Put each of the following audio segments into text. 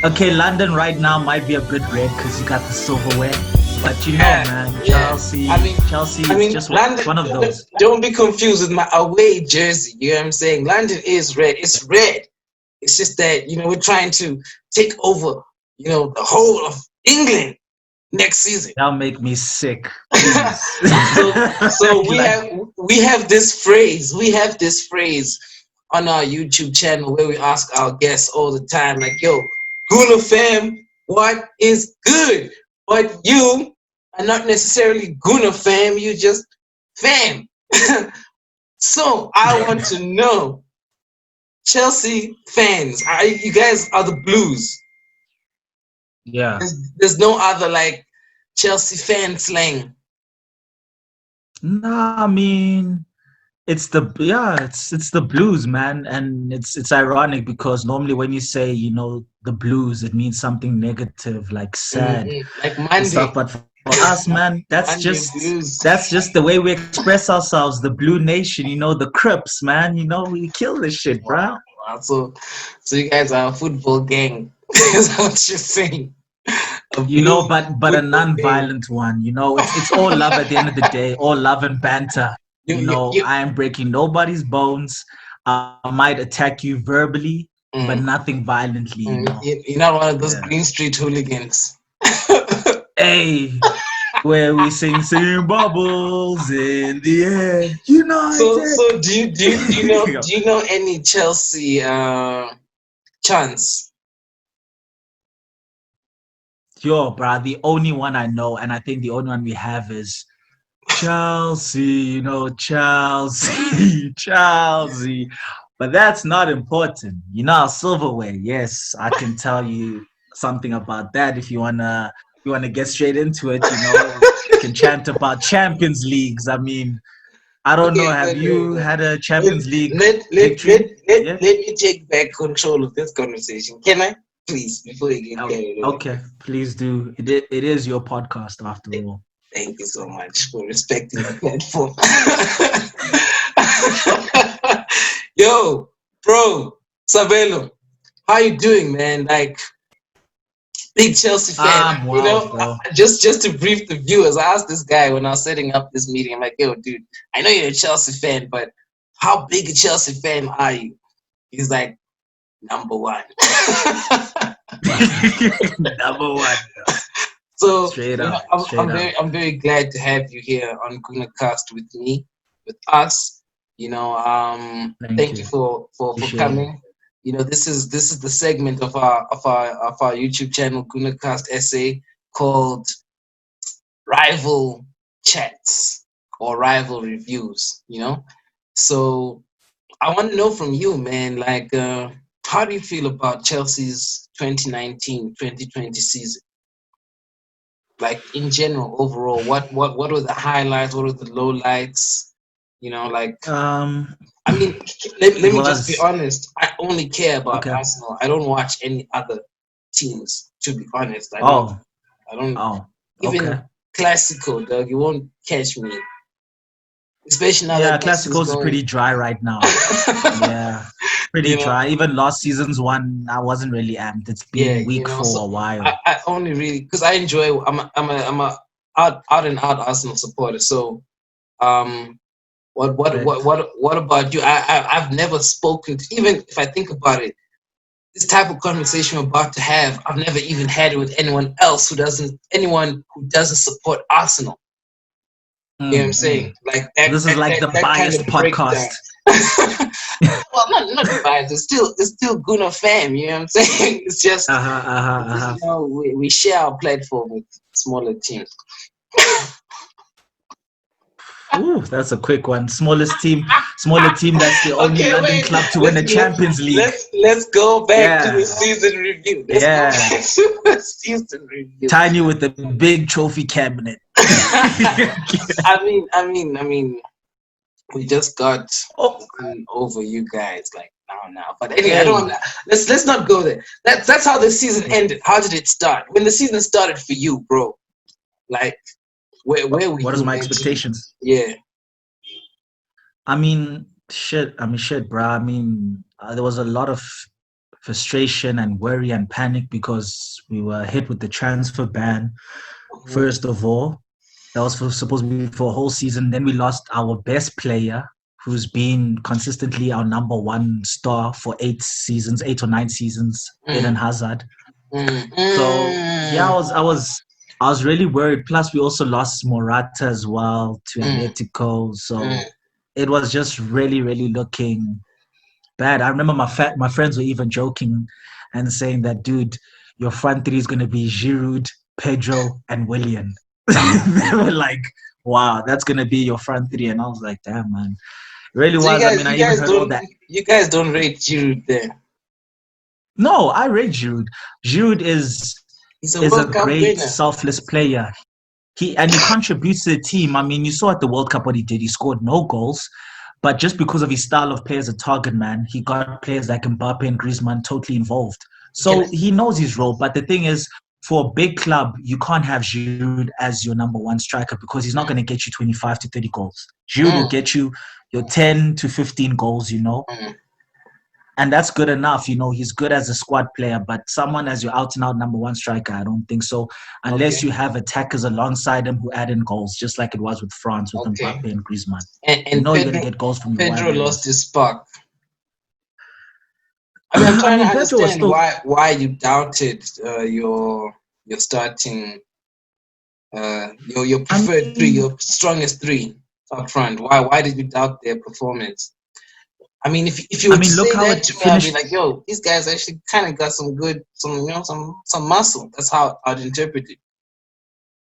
Okay, London right now might be a bit red because you got the silverware, but Yeah, man, yeah. Chelsea I is mean, just London. one of those. Don't be confused with my away jersey. You know what I'm saying? London is red. It's red. It's just that we're trying to take over. The whole of England next season. That'll make me sick, please. So we Like, have this phrase. We have this phrase on our YouTube channel where we ask our guests all the time, like, "Yo, Gooner fam, what is good?" But you are not necessarily Gooner fam. You just fam. So I want to know, Chelsea fans, you guys are the Blues. yeah. There's no other like Chelsea fan slang. Nah, I mean, it's the blues, man, and it's ironic because normally when you say the blues, it means something negative, like sad Like and stuff. Monday, But for us, man, Monday blues. that's just the way we express ourselves. The Blue Nation, the Crips, man. We kill this shit, bruh. Wow, wow. So you guys are a football gang. Is that what you're saying? A blue But a football gang. non-violent one. It's all love at the end of the day, all love and banter. You I am breaking nobody's bones. I might attack you verbally, but mm, nothing violently. you're not one of those Yeah. Green Street hooligans. Hey, where we sing bubbles in the air, United. So do you know any Chelsea chants? Yo, bruh, the only one I know, and I think the only one we have is Chelsea, Chelsea, Chelsea. But that's not important. Our silverware. Yes, I can tell you something about that if you wanna get straight into it. We can chant about Champions Leagues. I mean, I don't know. Okay, Have you wait. had a Let, Champions League let, let, let, victory? let, Yeah. let me take back control of this conversation. Can I? Please, before you get Oh, carried away. okay, please do. It is your podcast after all. Thank you so much for respecting the platform. Yo, bro, Sabelo, how you doing, man? Like, big Chelsea fan. I'm well, bro. Just to brief the viewers, I asked this guy when I was setting up this meeting. I'm like, yo, dude, I know you're a Chelsea fan, but how big a Chelsea fan are you? He's like, number one. Number one. So Straight up. Straight I'm up. very glad to have you here on GOONERCAST with me, with us. Thank Thank you you. for Appreciate it. coming. This is the segment of our YouTube channel GOONERCAST SA called Rival Chats or Rival Reviews. So I want to know from you, man. Like, how do you feel about Chelsea's 2019-2020 season? Like in general, overall, what were the highlights? What were the lowlights? Like, Um, I mean, it let me just be was honest. I only care about okay. Arsenal. I don't watch any other teams. To be honest, I don't. Oh, I don't oh, okay. even classical, dog. You won't catch me, especially now Yeah, that Messi is Classicals is going. pretty dry right now. Yeah, pretty you know, dry. Even last season's one, I wasn't really amped. It's yeah, been weak So for a I, while. I only really because I enjoy. I'm a out and out Arsenal supporter. So um, Respect. what about you? I've never spoken to, even if I think about it, this type of conversation we're about to have, I've never even had it with anyone who doesn't support Arsenal. You know what I'm saying? Mm. Like So this is like the that kind biased of breakdown. podcast. Well, not biased. It's still Gunnar fam. You know what I'm saying? It's just Uh-huh, uh-huh, uh-huh. we share our platform with smaller teams. Ooh, that's a quick one. Smaller team that's the only Okay, London wait. club to win Let's a Champions League. let's go back to the Yeah, season review. Let's go yeah. back to the season review. Tiny with the big trophy cabinet. I mean, we just got Oh, over you guys like now. But anyway, I don't hey. want let's not go there. That's how the season ended. How did it start? When the season started for you, bro? Like where were What is you my mentally? expectations? Yeah. I mean, shit. Bro. I mean, there was a lot of frustration and worry and panic because we were hit with the transfer ban. Mhm. First of all, that was supposed to be for a whole season. Then we lost our best player, who's been consistently our number one star for 8 seasons, 8 or 9 seasons, Eden Mm, Hazard. mm, So yeah, mm, I was really worried. Plus, we also lost Morata as well to mm, Atletico. mm. So it was just really, really looking bad. I remember my friends were even joking and saying that, dude, your front three is going to be Giroud, Pedro, and Willian. They were like, wow, that's going to be your front three. And I was like, damn, man. It really So was. I mean, I even heard all that. you guys don't rate Giroud there. No, I rate Giroud. Giroud He's a is a World Cup great, winner. selfless player. He contributes to the team. I mean, you saw at the World Cup what he did. He scored no goals, but just because of his style of play as a target man, he got players like Mbappe and Griezmann totally involved. Can I, So he knows his role. But the thing is, for a big club, you can't have Giroud as your number one striker because he's not going to get you 25 to 30 goals. Giroud will mm, get you your 10 to 15 goals, mm, and that's good enough. He's good as a squad player, but someone as your out and out number one striker, I don't think so. Unless you okay, have attackers alongside him who add in goals, just like it was with France with okay. Mbappe and Griezmann. And You're going to get goals from your wide Pedro lost areas. his spark. I mean, I'm I trying to mean, Pedro was understand still why you doubted your starting your I preferred three, mean, your strongest three up front. Why did you doubt their performance? I mean, if you I were to mean, look say how that it to me, I'd be finished like, yo, these guys actually kind of got some muscle. That's how I'd interpret it.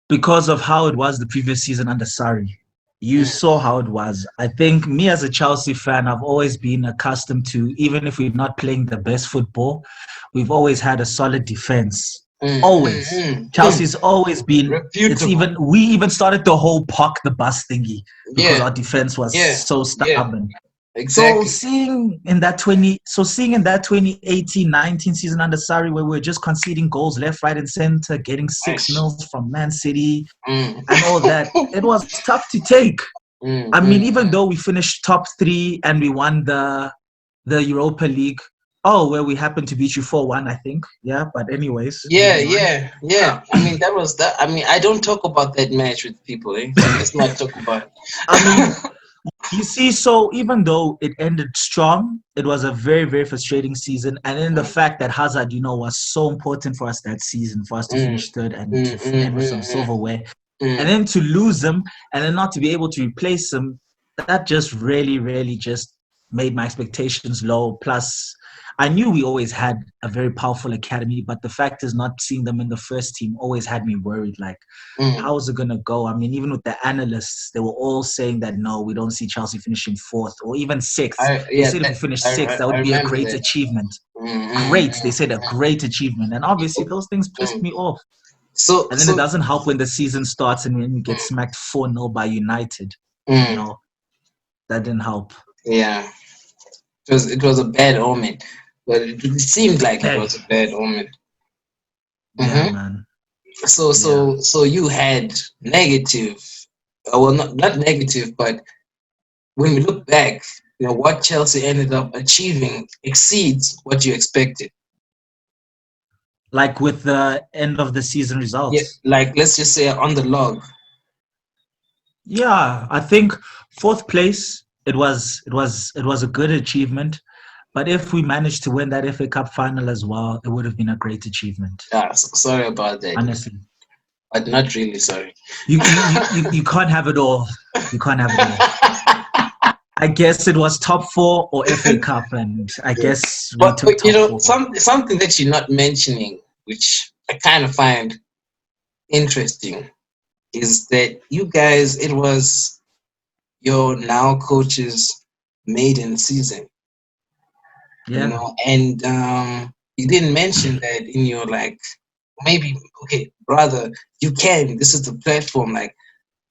because of how it was the previous season under Sarri. You Mm, saw how it was. I think me as a Chelsea fan, I've always been accustomed to, even if we're not playing the best football, we've always had a solid defense. mm, mm, Always. mm. Chelsea's always been, Reputable. we even started the whole park the bus thingy because Yeah, our defense was yeah, so yeah. stubborn. So Exactly. seeing in that 2018-19 season under Sarri where we're just conceding goals left, right, and center, getting six Nice. nils from Man City Mm. and all that, it was tough to take. Mm, I mean, mm, even mm. though we finished top three and we won the Europa League, where we happened to beat you 4-1, I think. Yeah, but anyways, Yeah, moving on. yeah, yeah. I mean, that was that. I mean, I don't talk about that match with people, eh? So let's not talk about I mean, it. you see, so even though it ended strong, it was a very, very frustrating season. And then the Mm, fact that Hazard, was so important for us that season, for us to mm, finish third and mm, to mm, end with some mm, silverware. And mm, then to lose him and then not to be able to replace him, that just really, really just made my expectations low. Plus, I knew we always had a very powerful academy, but the fact is not seeing them in the first team always had me worried. Like, mm. how is it going to go? I mean, even with the analysts, they were all saying that no, we don't see Chelsea finishing fourth or even sixth. They said if we finish sixth, that I would be a remember great that. achievement. Mm, mm, Great. They mm, said a great achievement. And obviously, those things pissed mm. me off. So And then it so doesn't help when the season starts and when you get mm, smacked 4-0 by United. You mm. know, that didn't help. Yeah, it was a bad omen, but it seemed like it Hey, was a bad omen. yeah, Hmm. man. So Yeah. you had negative, well, not negative, but when we look back, what Chelsea ended up achieving exceeds what you expected. Like with the end of the season Yeah, results. like let's just say on the log. Yeah, I think fourth place, it was a good achievement. But if we managed to win that FA Cup final as well, it would have been a great achievement. Sorry about that, Honestly, but not really sorry. you can't have it all. You can't have it all. I guess it was top four or FA Cup, and I guess we took But top four. something that you're not mentioning, which I kind of find interesting, is that you guys, it was your now coach's maiden season, Yeah. and you didn't mention that in your like maybe okay, brother, you can. This is the platform. Like,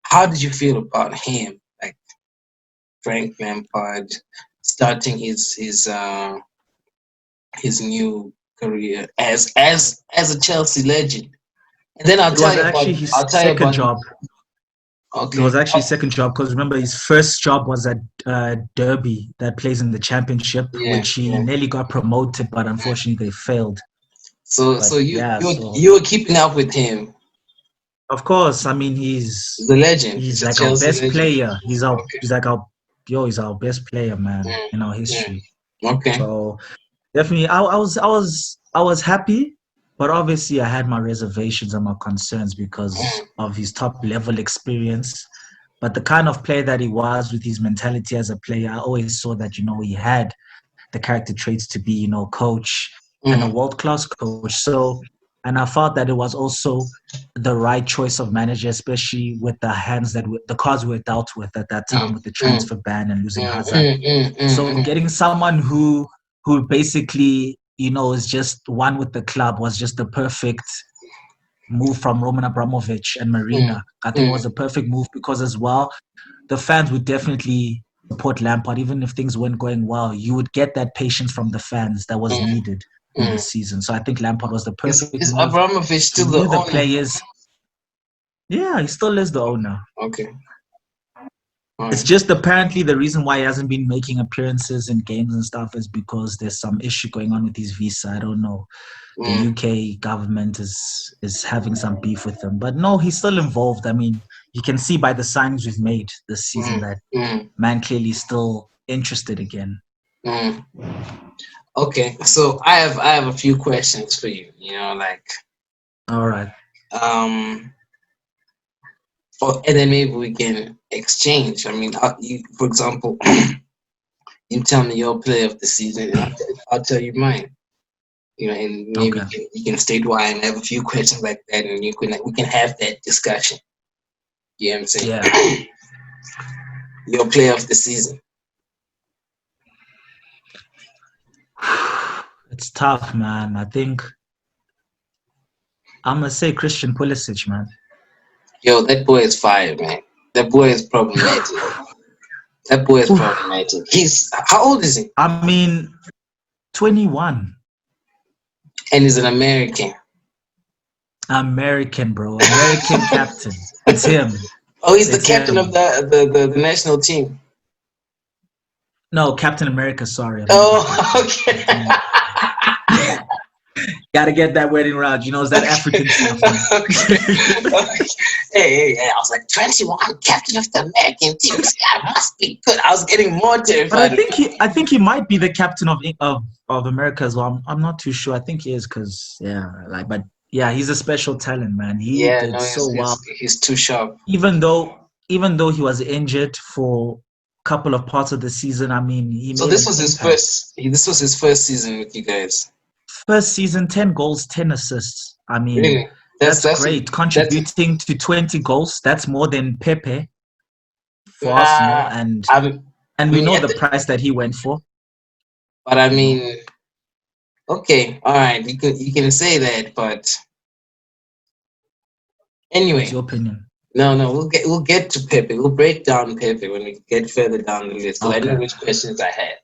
how did you feel about him, like Frank Lampard, starting his new career as a Chelsea legend? And then It was actually his I'll tell you second about job. It was Okay. actually second job because remember his first job was at Derby that plays in the championship, Yeah, which he yeah. nearly got promoted, but unfortunately they failed. So But you yeah, you so you were keeping up with him. of course, I mean He's a legend. He's he's a like our Chelsea best legend. player. Okay. He's like our he's our best player, man, Mm, in our mm, history. okay. So definitely, I was happy, but obviously I had my reservations and my concerns because Mm, of his top level experience. But the kind of player that he was with his mentality as a player, I always saw that he had the character traits to be coach and a mm, world class coach. So, and I felt that it was also the right choice of manager, especially with the hands the cards we were dealt with at that time mm, with the mm, transfer ban and losing mm, Hazard. mm, mm, So mm, getting someone who basically is just one with the club was just the perfect move from Roman Abramovich and mm, Marina. I think it mm, was a perfect move because as well the fans would definitely support Lampard even if things weren't going well. You would get that patience from the fans that was mm, needed in mm. this season. So I think Lampard was the perfect Is move. Abramovich He still the knew the owner? players. Yeah, he still is the owner. Okay. All It's right. just apparently the reason why he hasn't been making appearances in games and stuff is because there's some issue going on with his visa. I don't know. The Mm, UK government is having some beef with him, but no, he's still involved. I mean, you can see by the signings we've made this season mm, that mm, man clearly is still interested again. mm. Okay. So I have a few questions for you. Like All right. um, and then maybe we can exchange. I mean, for example, you tell me your player of the season, and I'll tell you mine. And maybe Okay. you can state why, and have a few questions like that, and we can have that discussion. You know what I'm Yeah. saying? Your player of the season. It's tough, man. I think I'm gonna say Christian Pulisic, man. Yo, that boy is fire, man. That boy is problematic. That boy is problematic. He's how old is he? I mean, 21. And he's an American. American, bro. American captain. It's him. Oh, he's the It's captain of him. the national team. No, Captain America. Sorry, I meant the Oh, captain. okay. Captain America. Gotta get that wording right. It's that African stuff, man. Okay. Okay. Hey, I was like 21, captain of the American team. This guy must be good. I was getting more But terrified. I think he might be the captain of America as well. I'm not too sure. I think he is because but yeah, he's a special talent, man. He Yeah, did no, so well, he's too sharp. even though he was injured for a couple of parts of the season. I mean, he So made this an was his impact. first. This was his first season with you guys. First season, 10 goals, 10 assists. I mean, Really? that's That's great. that's Contributing to 20 goals. That's more than Pepe for Arsenal, nah. I and we mean, know the price that he went for. but I You know, mean, okay, all right. You can say that, but what's anyway, your opinion? no. We'll get to Pepe. We'll break down Pepe when we get further down the list. Because I know Okay. which questions I had.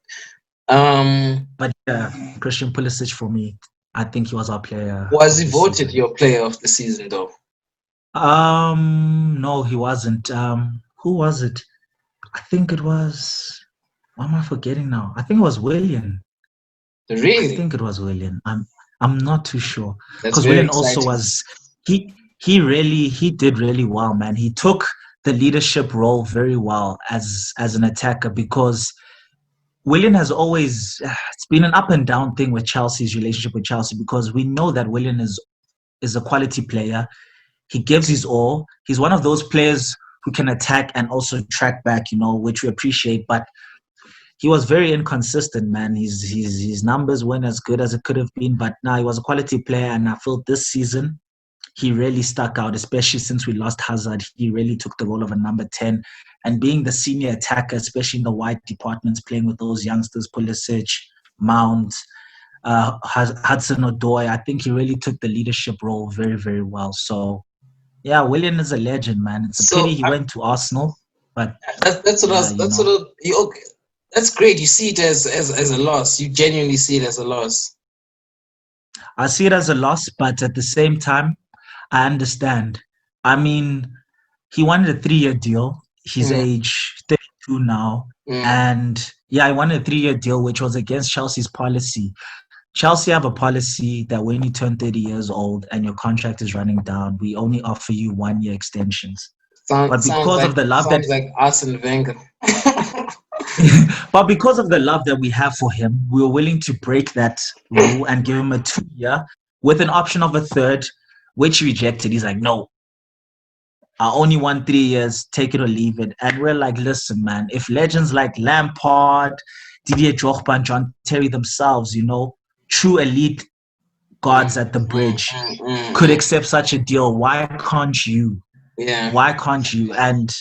Um, But yeah, Christian Pulisic for me, I think he was our player was of he the voted season. your player of the season though? No, he wasn't. Who was it? I think it was. Why am I forgetting now? I think it was William. I Really? think it was William. I'm not too sure That's because very William also exciting. was he did really well, man. He took the leadership role very well as an attacker because Willian has always it's been an up and down thing with Chelsea's relationship with Chelsea because we know that Willian is a quality player. He gives his all. He's one of those players who can attack and also track back, which we appreciate. But he was very inconsistent, man. His numbers weren't as good as it could have been. But now he was a quality player, and I feel this season he really stuck out, especially since we lost Hazard. He really took the role of a number 10. And being the senior attacker, especially in the wide departments, playing with those youngsters, Pulisic, Mount, Hudson Odoi, I think he really took the leadership role very, very well. So, yeah, Willian is a legend, man. It's a pity So he went to Arsenal, but that's what I yeah, was. That's what you. Okay. That's great. You see it as a loss. You genuinely see it as a loss. I see it as a loss, but at the same time, I understand. I mean, he wanted a 3-year deal. He's Mm, age 32 now. mm. And yeah, I wanted a 3-year deal, which was against Chelsea's policy. Chelsea have a policy that when you turn 30 years old and your contract is running down, we only offer you 1-year extensions. But because of the love that Sounds like Arsene Wenger. but because of the love that we have for him, we were willing to break that rule and give him a 2-year with an option of a third, which he rejected. He's like, no, I only want 3 years, take it or leave it. And we're like, listen, man, if legends like Lampard, Didier Drogba, and John Terry themselves, true elite Mm, gods at the mm, bridge mm, mm, could mm. accept such a deal, why can't you? Yeah. Why can't you? And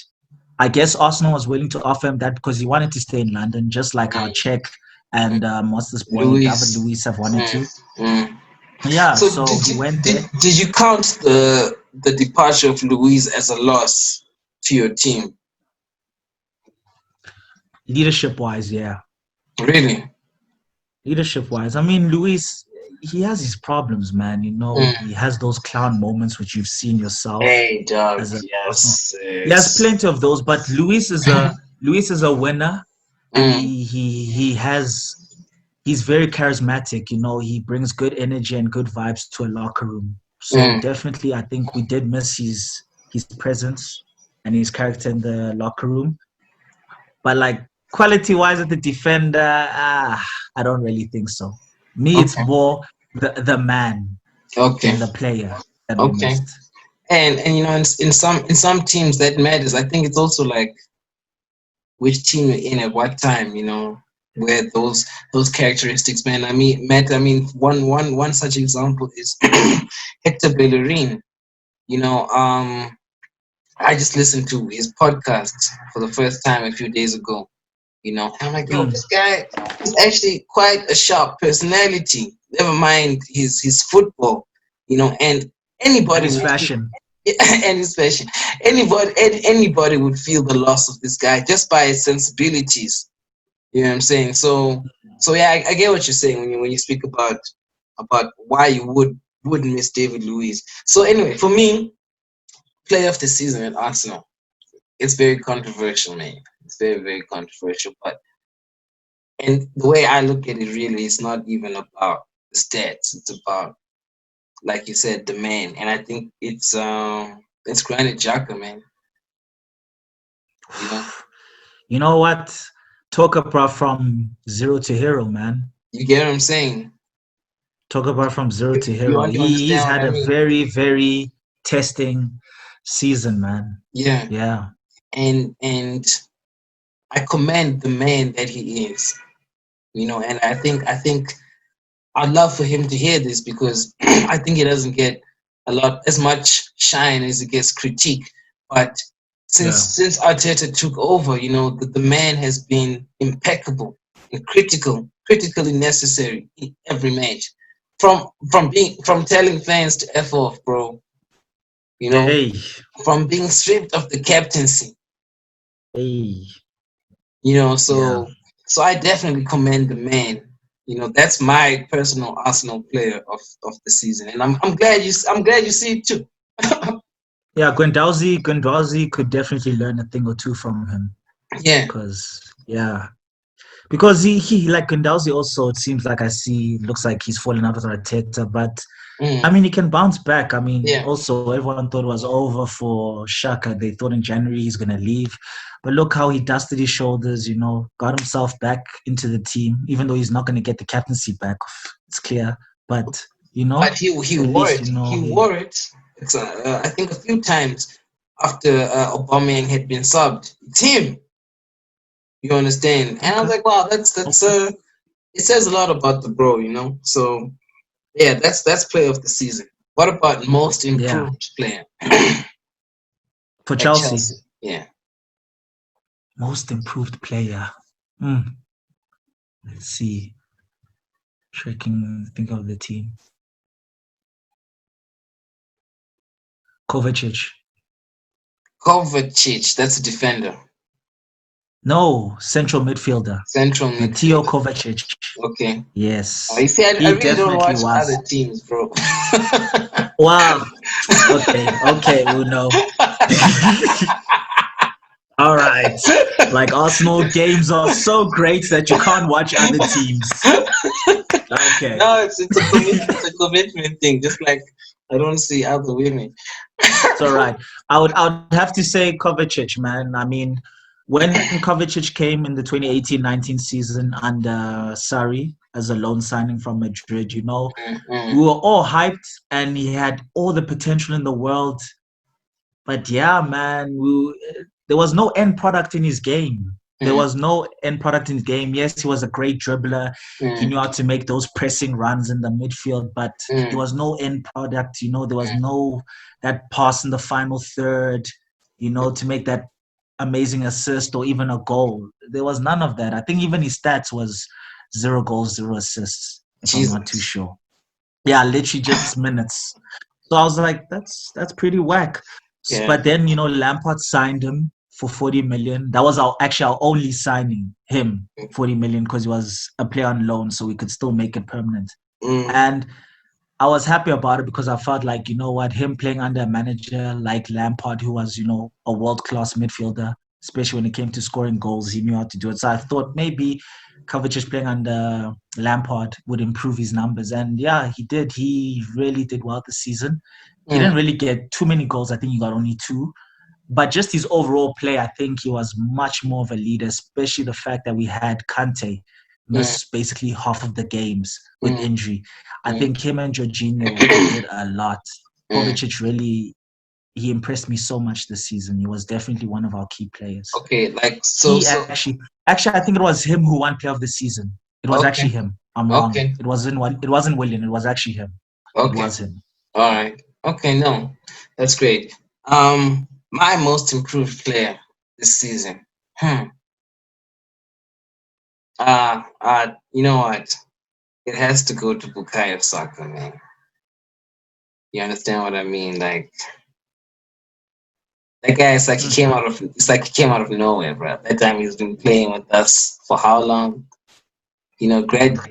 I guess Arsenal was willing to offer him that because he wanted to stay in London, just like how Mm, Czech mm. and what's this boy, David Luis. Luiz, have wanted Mm, to. mm. Yeah, So so he went did there. did you count the departure of Luis as a loss to your team? Leadership wise, yeah. Really? Leadership wise, I mean, Luis, he has his problems, man. Mm. He has those clown moments which you've seen yourself Hey, dog. as a Arsenal. Yes. He has Yes. plenty of those, but Luis is a winner, and Mm, he's very charismatic. He brings good energy and good vibes to a locker room. So mm. definitely, I think we did miss his presence and his character in the locker room. But like quality wise at the defender, I don't really think so. Me, it's Okay. more the man Okay. than the player that we Okay. missed. And in some teams that matters. I think it's also like which team you're in at what time. Where those characteristics, man. I mean, Matt. I mean, one such example is Hector Bellerin. You know, I just listened to his podcast for the first time a few days ago. And I'm like, yo, Mm, this guy is actually quite a sharp personality. Never mind his football. And and anybody his would fashion. and his passion. Anybody would feel the loss of this guy just by his sensibilities. You know what I'm saying? So yeah, I get what you're saying when you speak about why you wouldn't miss David Luiz. So anyway, for me, player of the season at Arsenal. It's very controversial, man. It's very, very controversial. And the way I look at it really is not even about the stats. It's about, like you said, the man. And I think it's Granit Xhaka, man. You know, You know what? Talk about from zero to hero, man. you get what I'm saying? Talk about from zero to You hero. want to He's understand had what I a mean? very, very testing season, man. Yeah. Yeah. And I commend the man that he is. And I think I'd love for him to hear this because I think he doesn't get as much shine as he gets critique. But since Yeah. since Arteta took over, the man has been impeccable and critically necessary in every match. From telling fans to F off, bro, you know, Hey. from being stripped of the captaincy, Hey. Yeah. so I definitely commend the man. That's my personal Arsenal player of the season, and I'm glad you see it too. Yeah. Gwendouzi could definitely learn a thing or two from him. Yeah. Yeah. Because he like Gwendouzi also, it seems like I see, looks like he's falling out with Arteta, but I Mm, mean, he can bounce back. I mean, yeah. also, everyone thought it was over for Shaka. They thought in January he's going to leave. But look how he dusted his shoulders, got himself back into the team, even though he's not going to get the captaincy back. It's clear. But, But he at wore least, it. He wore it. It's I think a few times after Aubameyang had been subbed. It's him. You understand? And I was Okay. like, wow, that's Okay. it says a lot about the bro, So yeah, that's player of the season. What about most Yeah. improved player For at Chelsea, Chelsea? Yeah. most improved player. Hmm. Let's see. Think of the team. Kovacic. Kovacic, that's a defender. No, central midfielder. Central Mateo midfielder. Kovacic. Okay. Yes, You see, I he really don't definitely watch was. other teams, bro. Wow. Okay, okay, Uno. All right. Like Arsenal games are so great that you can't watch other teams. Okay. No, it's a commitment thing. Just like I don't see other women. It's all right. I would have to say Kovacic, man. I mean, when Kovacic came in the 2018-19 season under Sarri as a loan signing from Madrid, we Mm-mm, were all hyped and he had all the potential in the world. But yeah, man, there was no end product in his game. There mm, was no end product in his game. Yes, he was a great dribbler. He mm, knew how to make those pressing runs in the midfield, but there mm, was no end product. There was mm, no that pass in the final third, to make that amazing assist or even a goal. There was none of that. I think even his stats was 0 goals, 0 assists, if I'm not too Jesus. sure. Yeah, literally just minutes. So I was like, that's pretty whack. Yeah. But then Lampard signed him for 40 million. That was our only signing him 40 million because he was a player on loan, so we could still make it permanent. Mm, And I was happy about it because I felt like, what, him playing under a manager like Lampard, who was, a world class midfielder, especially when it came to scoring goals, he knew how to do it. So I thought maybe Kovacic playing under Lampard would improve his numbers. And yeah, he did. He really did well this season. He didn't mm, really get too many goals. I think he got only two. But just his overall play, I think he was much more of a leader, especially the fact that we had Kante mm, miss basically half of the games with mm, injury. I mm, think him and Jorginho did a lot. mm. Kovacic really, he impressed me so much this season. He was definitely one of our key players. Okay, like so He so actually, I think it was him who won Player of the Season. It was okay, actually him. I'm wrong. okay, It wasn't William. It was actually him. It okay. was him. All right. Okay, no. That's great. My most improved player this season. Hmm. You know what? It has to go to Bukayo Saka, man. You understand what I mean? Like that guy is like he came Mhm. out of it's like he came out of nowhere, bro. That time he's been playing with us for how long?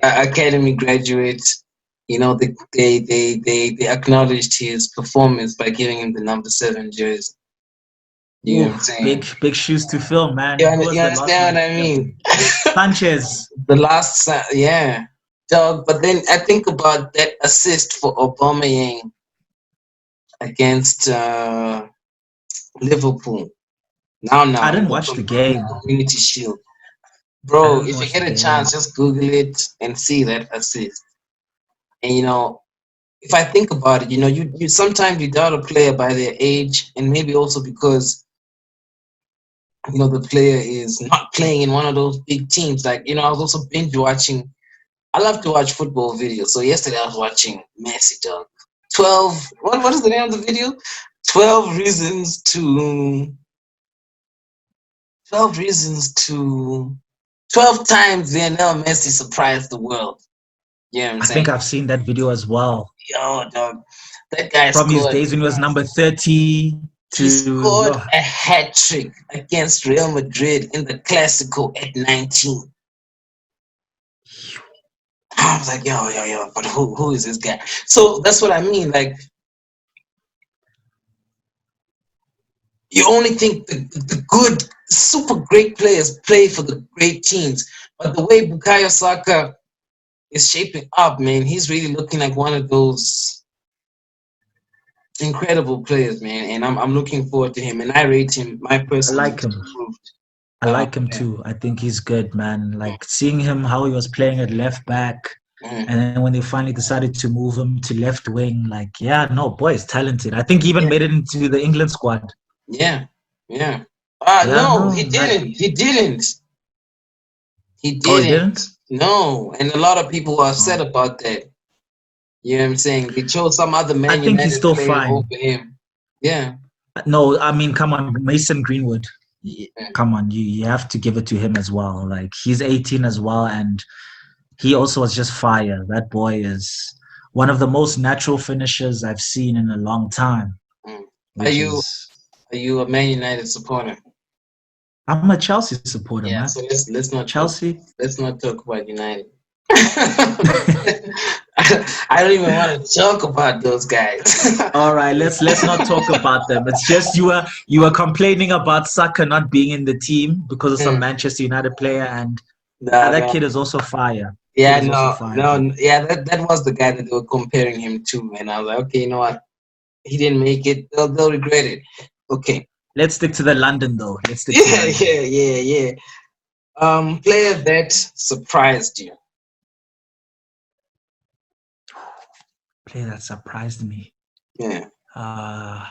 Academy graduate. They acknowledged his performance by giving him the number 7 jersey. You know Ooh, what I'm big saying? big shoes to fill, man. You, Who under, was you the last understand one what I to fill mean? them? Sanchez. Yeah, dog. But then I think about that assist for Aubameyang against Liverpool. I Now in didn't the watch the game. Community Shield, I bro. didn't If you watch the get a game. chance, just Google it and see that assist. And if I think about it, you sometimes you doubt a player by their age, and maybe also because the player is not playing in one of those big teams. Like I was also binge watching. I love to watch football videos. So yesterday I was watching Messi, dog. 12. What is the name of the video? 12 reasons to. 12 reasons to. 12 times Lionel Messi surprised the world. You know what I'm I think saying? I've seen that video as well. Yo, dog. That guy From his scored. days when he was number 30 He to scored a hat trick against Real Madrid in the Clasico at 19. I was like, yo, but who is this guy? So that's what I mean. Like, you only think the good, super great players play for the great teams. But the way Bukayo Saka is shaping up, man, he's really looking like one of those incredible players, man. And I'm looking forward to him. And I rate him, my I personal like most him. improved I like him player. too. I think he's good, man. Like seeing him how he was playing at left back, Mm, and then when they finally decided to move him to left wing, like, yeah, no, boy is talented. I think he even yeah, made it into the England squad. yeah, yeah. Yeah, No, no, he like, didn't. He didn't. He oh, he didn't. didn't. No. And a lot of people are upset Oh. about that. You know what I'm saying? They chose some other I Man think he's United still player over fine. him. Yeah. No, I mean, come on, Mason Greenwood. Mm. Come on, you have to give it to him as well. Like he's 18 as well, and he also was just fire. That boy is one of the most natural finishers I've seen in a long time, Mm. Are which you is are you a Man United supporter? I'm a Chelsea supporter, Yeah, man. so Chelsea. let's not talk about United. I don't even want to talk about those guys. All right, let's not talk about them. It's just you were complaining about Saka not being in the team because of some Mm, Manchester United player, and no, that no. kid is also fire. Kid Yeah, is also no, fire, no, bro. yeah, that was the guy that they were comparing him to, and I was like, okay, you know what? He didn't make it. They'll regret it. Okay. Let's stick to the London though. Let's stick to Yeah, London. yeah, yeah, yeah. Player that surprised you. Player that surprised me. Yeah. Uh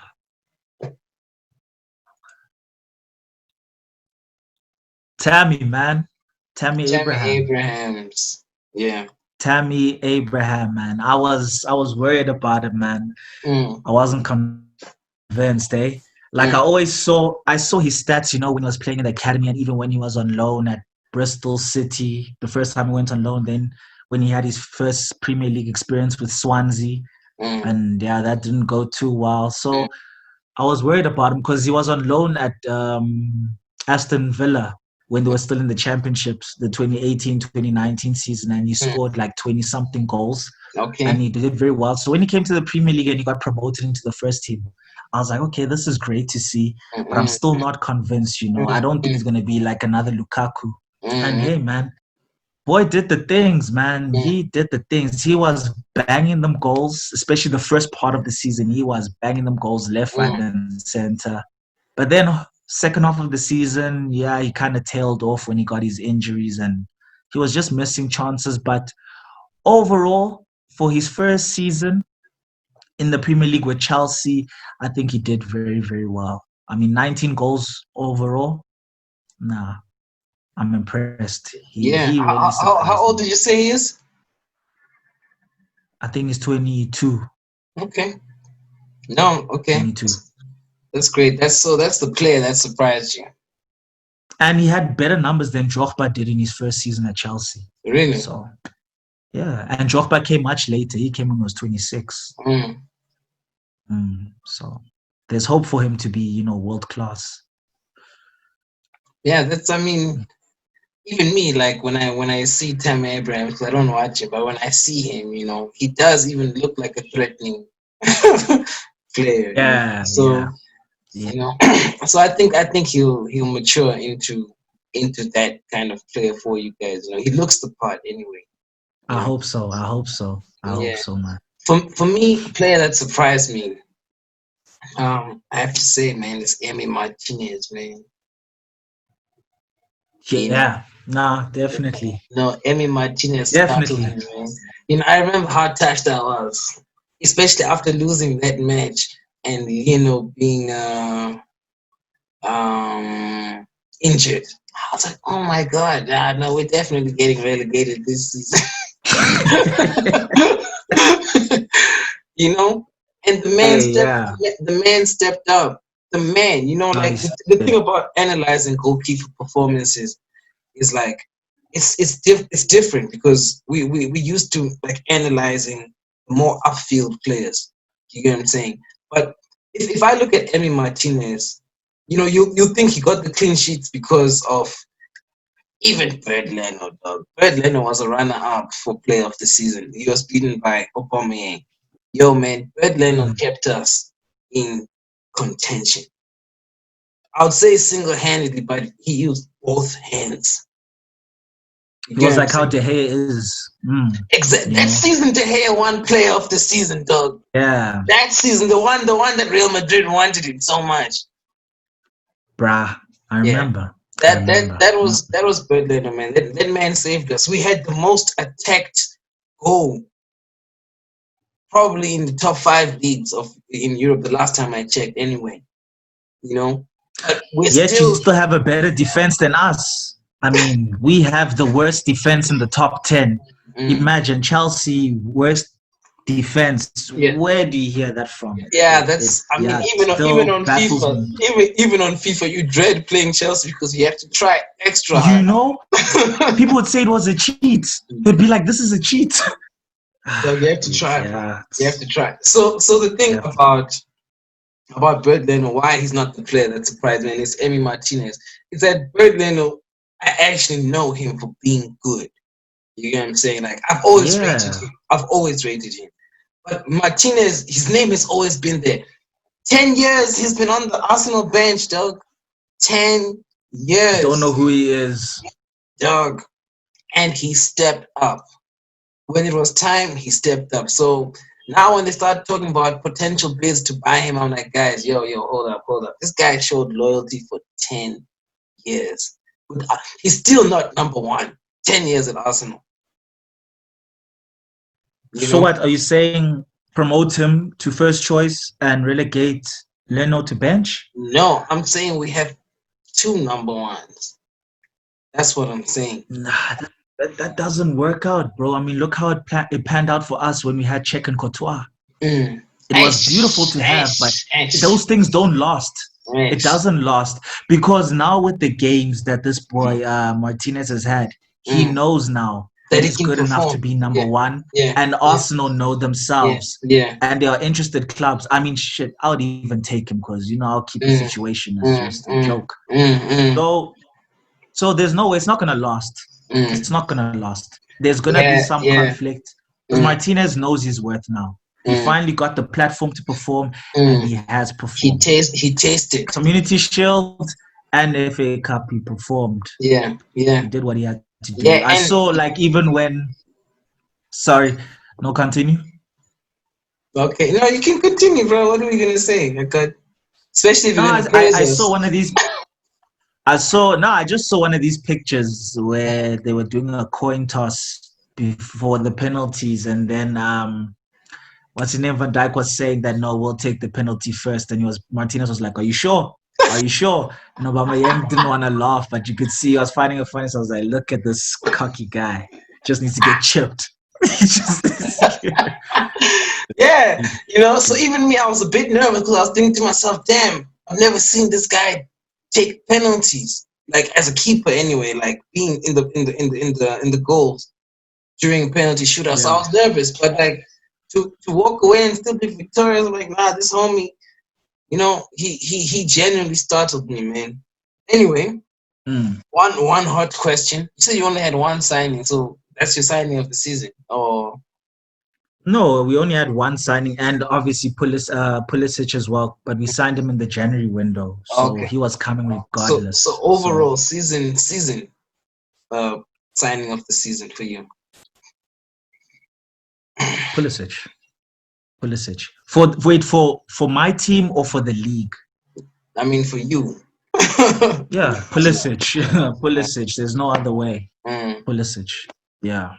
Tammy, man. Tammy Tammy Abraham. Abrahams. Yeah. Tammy Abraham, man. I was worried about him, man. Mm, I wasn't convinced, eh? Like mm, I saw his stats, when he was playing in the academy and even when he was on loan at Bristol City, the first time he went on loan, then when he had his first Premier League experience with Swansea, mm, and yeah, that didn't go too well. mm, So I was worried about him because he was on loan at Aston Villa when they were still in the championships, the 2018-2019 season, and he mm. scored like 20 something goals and Okay. he did very well. So when he came to the Premier League and he got promoted into the first team, I was like, okay, this is great to see, Mm, but I'm mm, still not convinced. I mm, don't think mm, he's going to be like another Lukaku. And mm, hey, man, boy did the things, man. mm, He did the things. He was banging them goals, especially the first part of the season. He was banging them goals left, right, mm. and center. But then second half of the season, yeah, he kind of tailed off when he got his injuries and he was just missing chances. But overall, for his first season in the Premier League with Chelsea, I think he did very, very well. I mean, 19 goals overall. Nah, I'm impressed. He Yeah. he really How surprised old me. did you say he is? I think he's 22. Okay. No. Okay. 22. That's great. That's the player that surprised you. And he had better numbers than Drogba did in his first season at Chelsea. Really. So, yeah. And Drogba came much later. He came when he was 26. Mm. So, there's hope for him to be, world class. Yeah. That's. I mean, even me, like when I see Tammy Abraham, 'cause I don't watch it, but when I see him, he does even look like a threatening player. Yeah, yeah, So yeah. you know, so I think he'll mature into that kind of player for you guys. He looks the part anyway. You I know, hope so. I hope so. I hope yeah. so, man. For me, a player that surprised me, I have to say, man, is Emi Martinez, man. You know, Yeah. Nah, definitely. no, Emi Martinez startled Definitely. me, man. I remember how touched I was, especially after losing that match and being um injured. I was like, oh my god, no, we're definitely getting relegated this season. you know, and Hey, yeah. the man stepped up. The man, like Nice. the thing about analyzing goalkeeper performances is like it's different because we used to like analyzing more upfield players. You get what I'm saying? But if I look at Emi Martinez, you think he got the clean sheets because of even Bird Leno, dog. Bird Leno was a runner-up for Player of the Season. He was beaten by Aubameyang. Yo, man, Bird Leno Mm. kept us in contention. I would say single-handedly, but he used both hands. You It get was what I'm like how saying? De Gea is. Exactly. You That know? season, De Gea won Player of the Season, dog. Yeah. That season, the one that Real Madrid wanted him so much. Bruh. I Yeah, remember. I that that remember. that was that was Bird Leno, man. That man saved us. We had the most attacked goal probably in the top 5 leagues in Europe the last time I checked. Anyway, but we're Yet you still. still have a better defense than us. I mean, we have the worst defense in the top 10. Mm, Imagine Chelsea, worst defense. yeah, Where do you hear that from? yeah. It That's. I mean, yeah, even still on baffles FIFA, me. even on FIFA, you dread playing Chelsea because you have to try extra You hard. know, people would say it was a cheat. They'd be like, this is a cheat. So you have to try, bro. Yeah, You have to try. So the thing definitely. about about Bert Leno, why he's not the player that surprised me, and it's Emi Martinez. It's that Bert Leno, I actually know him for being good. You get what I'm saying? Like I've always rated Yeah. him. I've always rated him. But Martinez, his name has always been there. 10 years he's been on the Arsenal bench, dog. 10 Don't know years, who he is. dog. And he stepped up. When it was time, he stepped up. So now when they start talking about potential bids to buy him, I'm like, guys, hold up, hold up. This guy showed loyalty for 10 years. But he's still not number one. 10 years at Arsenal. You So know? what are you saying? Promote him to first choice and relegate Leno to bench? No, I'm saying we have two number ones. That's what I'm saying. Nah, that doesn't work out, bro. I mean, look how it panned out for us when we had Czech and Courtois. Mm. It was beautiful to have, but those things don't last. It Ash. doesn't last because now with the games that this boy Martinez has had, he Mm. knows now That that he he's can good enough to perform. be number Yeah, one. yeah, And yeah, Arsenal know yeah, themselves, yeah. and they are interested clubs. I mean, shit, I would even take him because our keeper Mm, situation is mm, just a mm, joke. mm, mm, So there's no way it's not gonna last. It's mm. not gonna last. There's gonna be Yeah, some yeah. conflict because Mm, Martinez knows his worth now. He mm, finally got the platform to perform, and mm. he has performed. He tasted. Community Shield and FA Cup, he performed. Yeah, He yeah, did what he had to do. yeah. I And saw like even when sorry, no continue. okay, no, you can continue, bro. What are we gonna say? Okay. Especially if No, you're gonna praise I saw us. one of these. I just saw one of these pictures where they were doing a coin toss before the penalties, and then what's his name? Van Dijk was saying that no, we'll take the penalty first, and Martinez was like, "Are you sure? Are you sure?" And Aubameyang didn't want to laugh, but you could see I was finding it funny. So I was like, "Look at this cocky guy. Just needs to get chipped." He just needs to Yeah, get- so even me, I was a bit nervous because I was thinking to myself, damn, I've never seen this guy take penalties. Like as a keeper anyway, like being in the goals during penalty shootout. So I yeah. was nervous, but like to walk away and still be victorious, I'm like, nah, this homie, he genuinely startled me, man. Anyway, Mm. one hot question. You said you only had one signing, so that's your signing of the season. Oh, No, we only had one signing, and obviously Pulisic as well. But we signed him in the January window, so okay. he was coming So regardless. So overall season uh signing of the season for you. Pulisic, Pulisic. For my team or for the league? I mean for you. Yeah, Pulisic, Pulisic. There's no other way. Mm, Pulisic. Yeah,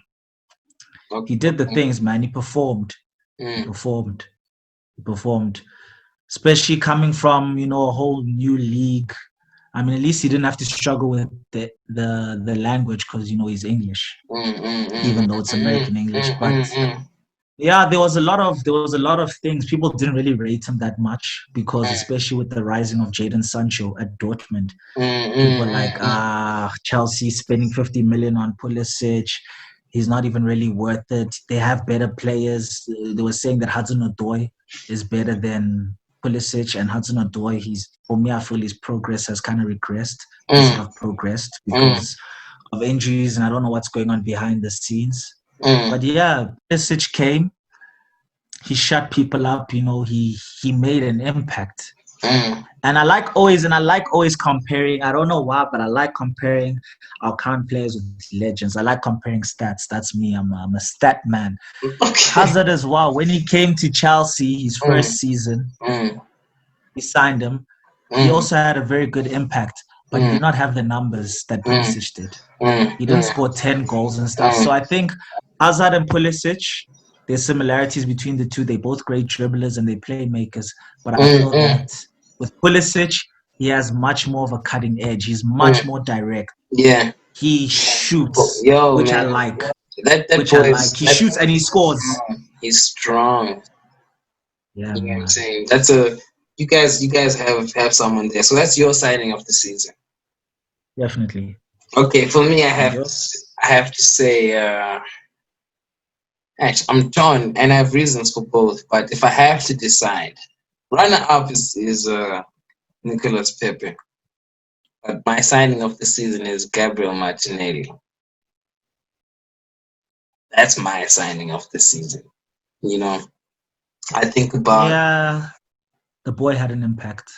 he okay, did the okay. things, man. He performed. He Mm, performed. He performed. Especially coming from a whole new league. I mean, at least he didn't have to struggle with the language because he's English, mm, mm, mm, even though it's mm, American English. mm, But mm, mm, yeah, there was a lot of things. People didn't really rate him that much because, mm, especially with the rising of Jadon Sancho at Dortmund, mm, people were mm, like, mm, mm. Chelsea spending 50 million on Pulisic. He's not even really worth it. They have better players. They were saying that Hudson-Odoi is better than Pulisic, and Hudson-Odoi, for me, I feel his progress has kind of regressed instead Mm, of progressed mm, because of injuries, and I don't know what's going on behind the scenes. mm, But yeah, Pulisic came, he shut people up. He made an impact. mm. And I like always comparing. I don't know why, but I like comparing our current players with legends. I like comparing stats. That's me. I'm a stat man. Okay. Hazard as well. When he came to Chelsea, his Mm, first season, mm, we signed him. He mm, also had a very good impact, but he mm, did not have the numbers that mm, Pulisic did. mm, He didn't mm, score 10 goals and stuff. So mm, I think Hazard and Pulisic, there's similarities between the two. They're both great dribblers and they playmakers. But I mm, feel mm, that with Pulisic, he has much more of a cutting edge. He's much mm. more direct. Yeah. He Oh, shoots, yo, which I man. like. That Which I boy like. is He shoots and he scores. he's strong. Yeah, You know what I'm man. saying? That's a you guys have someone there. So that's your signing of the season. Definitely. Okay, for me And yours? I have to say actually I'm torn and I have reasons for both, but if I have to decide, Runner up is Nicolas Pepe. But my signing of the season is Gabriel Martinelli. That's my signing of the season. You know, I think about Yeah, the boy had an impact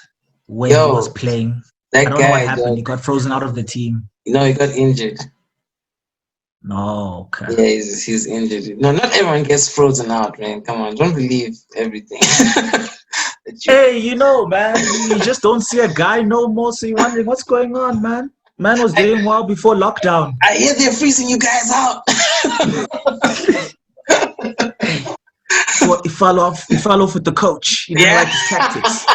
when he was yo, playing. I that don't know what guy happened. got He got frozen out of the team. he got injured. No, okay. Yeah, he's injured. No, not everyone gets frozen out, man. Come on, don't believe everything that you. Hey, man, you just don't see a guy no more, so you're wondering what's going on, man. Man was I, doing well before lockdown. I hear they're freezing you guys out. Well, he fell off. He fell off with the coach. He didn't Yeah, like his tactics.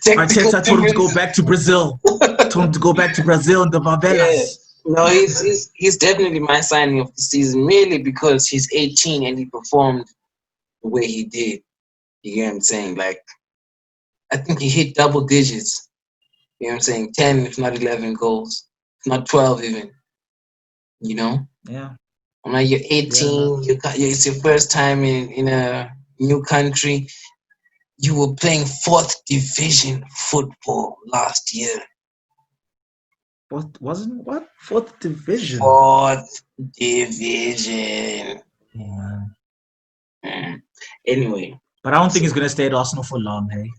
technical Arteta told him to go difference. back to Brazil. Told him to go back to Brazil in the Yeah. favelas. No, he's definitely my signing of the season, mainly because he's 18 and he performed the way he did. You get what I'm saying? Like, I think he hit double digits. You know what I'm saying? 10, if not 11 goals, if not 12 even. You know? Yeah, I'm like, you're yeah, no. 18, it's your first time in a new country. You were playing fourth division football last year. What wasn't what? Fourth division. Fourth division. Yeah. Mm. Anyway, But I don't think so, he's gonna stay at Arsenal for long, hey.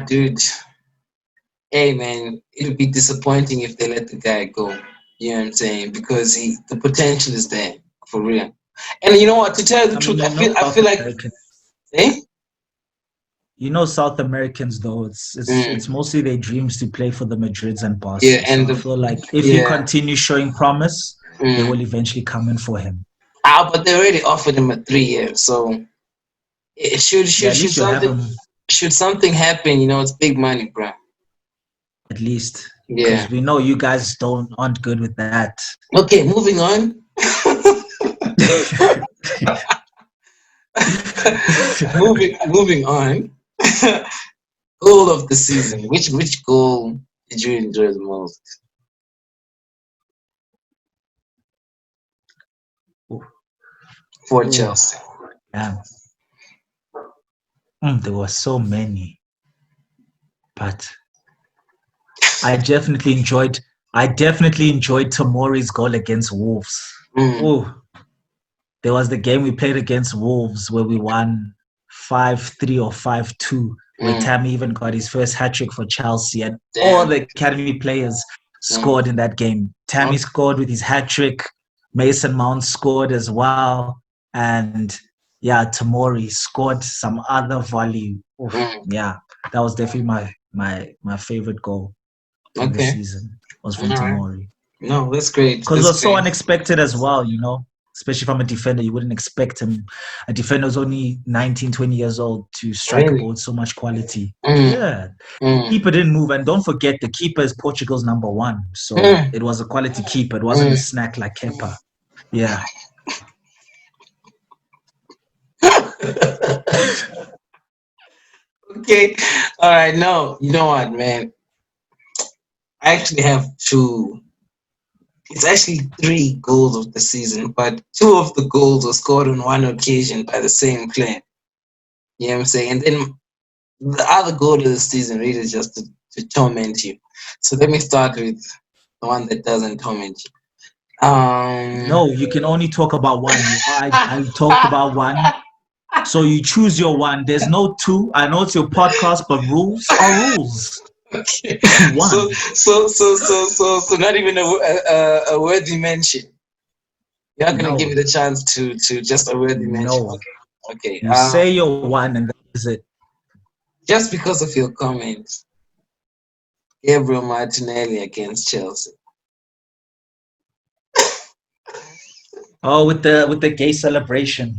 dude. Hey, man, it'll be disappointing if they let the guy go. You know what I'm saying? Because the potential is there for real. And you know what? To tell you the I mean, truth, I South feel like, American. eh? South Americans though, it's Mm, mostly their dreams to play for the Madrids and yeah, Barca. So and I feel like if he yeah. continues showing promise, they Mm. will eventually come in for him. But they already offered him a 3 year, so it Yeah, at least you'll have him should something happen, it's big money, bro. at least Yeah. because we know you guys aren't good with that. Okay, moving on. moving on. Goal of the season. Which goal did you enjoy the most Ooh, for ooh, Chelsea? yeah. There were so many, but I definitely enjoyed. I definitely enjoyed Tomori's goal against Wolves. Mm, Oh, there was the game we played against Wolves where we won 5-3 or 5-2, where mm, Tammy even got his first hat trick for Chelsea, and all damn. the academy players Mm, scored in that game. Tammy okay. scored with his hat trick. Mason Mount scored as well, and yeah, Tomori scored some other volley. Oof, Mm, yeah, that was definitely my favorite goal in the okay. season was All from right. Tomori No, that's great. because it That's was so great. unexpected as well, especially from a defender. You wouldn't expect him. A defender who's only 19, 20 years old to strike a ball Really. with so much quality. Mm, Yeah. The mm, keeper didn't move. And don't forget, the keeper is Portugal's number one. So mm, it was a quality keeper. It wasn't a mm. snack like Kepa. Yeah. Okay. All right. No, you know what, man? I actually have two. It's actually three goals of the season, but two of the goals were scored on one occasion by the same player. You know what I'm saying? And then the other goal of the season really is just to torment you. So let me start with the one that doesn't torment you. No, you can only talk about one. I talked about one. So you choose your one. There's no two. I know it's your podcast, but rules are rules. Okay. So One. not even a worthy mention. You're not gonna give me No. the chance to just a worthy mention. No. Okay. Okay. You say your one and that is it. Just because of your comments, Gabriel Martinelli against Chelsea. Oh, with the gay celebration.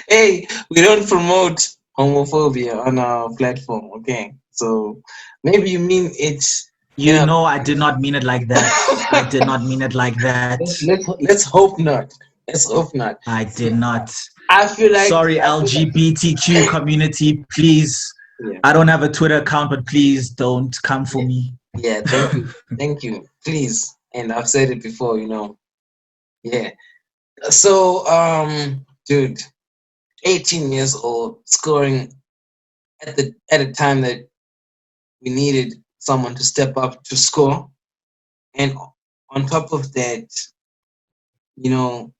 Hey, we don't promote homophobia on our platform, okay? So maybe you mean it's I did not mean it like that. I did not mean it like that. let's hope not. Let's hope not. I did not. I feel like Sorry, LGBTQ community, please. yeah, I don't have a Twitter account, but please don't come for yeah, me. yeah, thank you. Thank you. Please. And I've said it before, Yeah. So dude, 18 years old, scoring at a time that we needed someone to step up to score, and on top of that, you know,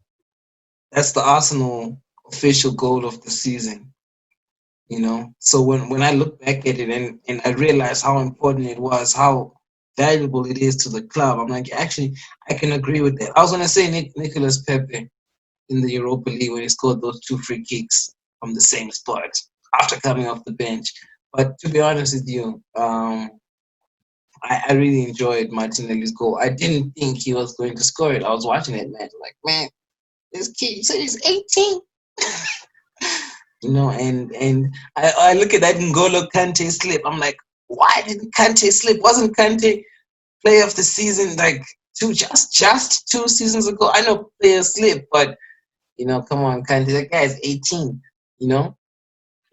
that's the Arsenal official goal of the season. So when I look back at it and I realize how important it was, how valuable it is to the club, I'm like, actually, I can agree with that. I was gonna say Nicolas Pepe in the Europa League when he scored those two free kicks from the same spot after coming off the bench. But to be honest with you, I really enjoyed Martinelli's goal. I didn't think he was going to score it. I was watching it, man. Like, man, this kid, you said he's 18. And I look at that N'Golo Kante slip. I'm like, why didn't Kante slip? Wasn't Kante player of the season like just 2 seasons ago? I know players slip, but come on, Kante, that guy is 18. You know,